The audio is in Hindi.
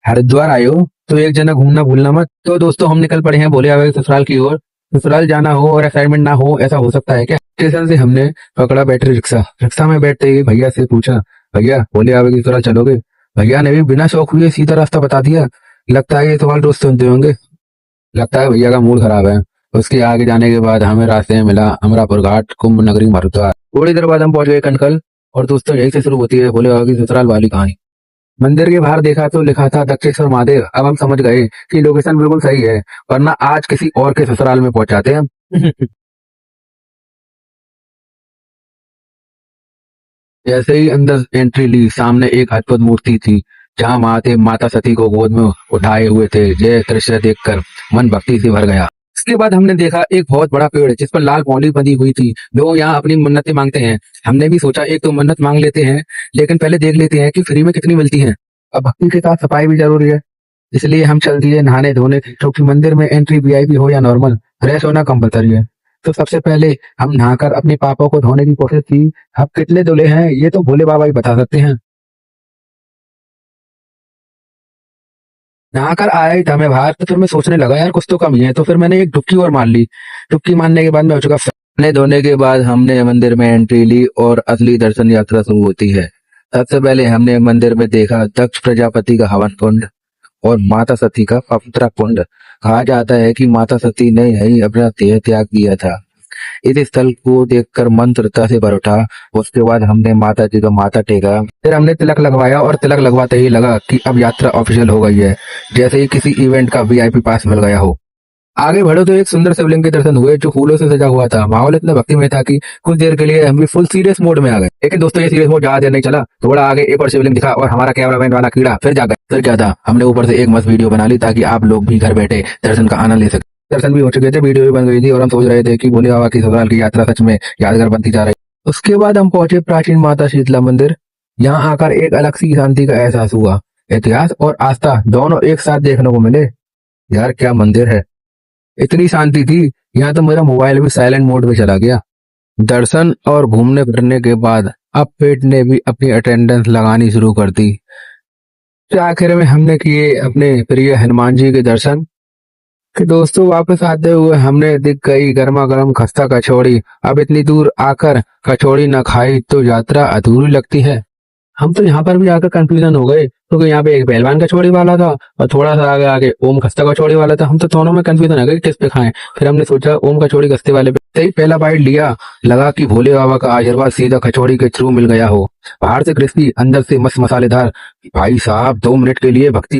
हरिद्वार आए हो तो एक जना घूमना भूलना मत। तो दोस्तों हम निकल पड़े हैं भोले बाबा के ससुराल की ओर। ससुराल जाना हो और असाइनमेंट ना हो ऐसा हो सकता है क्या? स्टेशन से हमने पकड़ा बैटरी रिक्शा। रिक्शा में बैठते ही भैया से पूछा, भैया भोले बाबा की ससुराल चलोगे? भैया ने भी बिना शौक हुए सीधा रास्ता बता दिया। लगता है ये सवाल रोज सुनते होंगे। लगता है भैया का मूड खराब है। उसके आगे जाने के बाद हमें रास्ते में मिला अमरापुर घाट कुंभ नगरी हरिद्वार। थोड़ी देर बाद हम पहुंच गए कनकल। और दोस्तों यही से शुरू होती है भोले बाबा की ससुराल वाली कहानी। मंदिर के बाहर देखा तो लिखा था दक्षेश्वर महादेव। अब हम समझ गए कि लोकेशन बिल्कुल सही है, वरना आज किसी और के ससुराल में पहुंचाते हैं। जैसे ही अंदर एंट्री ली, सामने एक अद्भुत मूर्ति थी जहां महादेव माता सती को गोद में उठाए हुए थे। यह दृश्य देखकर मन भक्ति से भर गया। इसके बाद हमने देखा एक बहुत बड़ा पेड़ जिस पर लाल पौली बंधी हुई थी। लोग यहाँ अपनी मन्नतें मांगते हैं। हमने भी सोचा एक तो मन्नत मांग लेते हैं, लेकिन पहले देख लेते हैं कि फ्री में कितनी मिलती है। अब भक्ति के साथ सफाई भी जरूरी है, इसलिए हम चल दिए नहाने धोने, क्योंकि मंदिर में एंट्री वीआईपी हो या नॉर्मल, फ्रेश होना कंपलसरी है। तो सबसे पहले हम नहाकर अपने पापों को धोने की कोशिश की। अब कितने धुले हैं ये तो भोले बाबा ही बता सकते हैं। नहाकर आया ही था मैं बाहर, तो फिर मैं सोचने लगा यार कुछ तो कमी है। तो फिर मैंने एक डुबकी और मार ली। डुबकी मारने के बाद मैं हो चुका फ्रेश। नहाने धोने के बाद हमने मंदिर में एंट्री ली और असली दर्शन यात्रा शुरू होती है। सबसे पहले हमने मंदिर में देखा दक्ष प्रजापति का हवन कुंड और माता सती का पवित्र कुंड। कहा जाता है कि माता सती ने यही अपना देह त्याग दिया था। इस स्थल को देखकर मन तृप्तता से भर उठा। उसके बाद हमने माता जी का माथा टेका। फिर हमने तिलक लगवाया और तिलक लगवाते ही लगा कि अब यात्रा ऑफिशियल हो गई है, जैसे ही किसी इवेंट का वीआईपी पास मिल गया हो। आगे बढ़ो तो एक सुंदर शिवलिंग के दर्शन हुए जो फूलों से सजा हुआ था। माहौल इतना भक्तिमय था कि कुछ देर के लिए हम भी फुल सीरियस मोड में आ गए। लेकिन दोस्तों ये सीरियस मोड ज्यादा देर नहीं चला। थोड़ा आगे एक और शिवलिंग दिखा और हमारा कैमरामैन वाला कीड़ा फिर जागा। फिर क्या था, हमने ऊपर से एक मस्त वीडियो बना ली ताकि आप लोग भी घर बैठे दर्शन का आनंद ले सके। दर्शन भी हो चुके थे, वीडियो भी बन गई थी और हम सोच रहे थे कि भोले बाबा की ससुराल की यात्रा सच में यादगार बनती जा रही। उसके बाद हम पहुंचे प्राचीन माता शीतला मंदिर। यहाँ आकर एक अलग सी शांति का एहसास हुआ। इतिहास और आस्था दोनों एक साथ देखने को मिले। यार क्या मंदिर है, इतनी शांति थी यहाँ तो मेरा मोबाइल भी साइलेंट मोड में चला गया। दर्शन और घूमने फिरने के बाद अब पेट ने भी अपनी अटेंडेंस लगानी शुरू कर दी। फिर आखिर में हमने किए अपने प्रिय हनुमान जी के दर्शन। कि दोस्तों वापस आते हुए हमने दिख गई गर्मा गर्म खस्ता कचौड़ी। अब इतनी दूर आकर कचौड़ी न खाई तो यात्रा अधूरी लगती है। हम तो यहाँ पर भी आकर कंफ्यूजन हो गए, क्योंकि यहाँ पे एक पहलवान कचौड़ी वाला था और थोड़ा सा आगे आगे ओम खस्ता कचौड़ी वाला था। हम तो दोनों में कंफ्यूजन हो गए कि किस पे खाएं। फिर हमने सोचा ओम कचौड़ी खस्ते वाले पे। ही पहला बाइट लिया, लगा कि भोले बाबा का आशीर्वाद सीधा कचौड़ी के थ्रू मिल गया हो। बाहर से क्रिस्पी, अंदर से मस्त मसालेदार। भाई साहब 2 मिनट के लिए भक्ति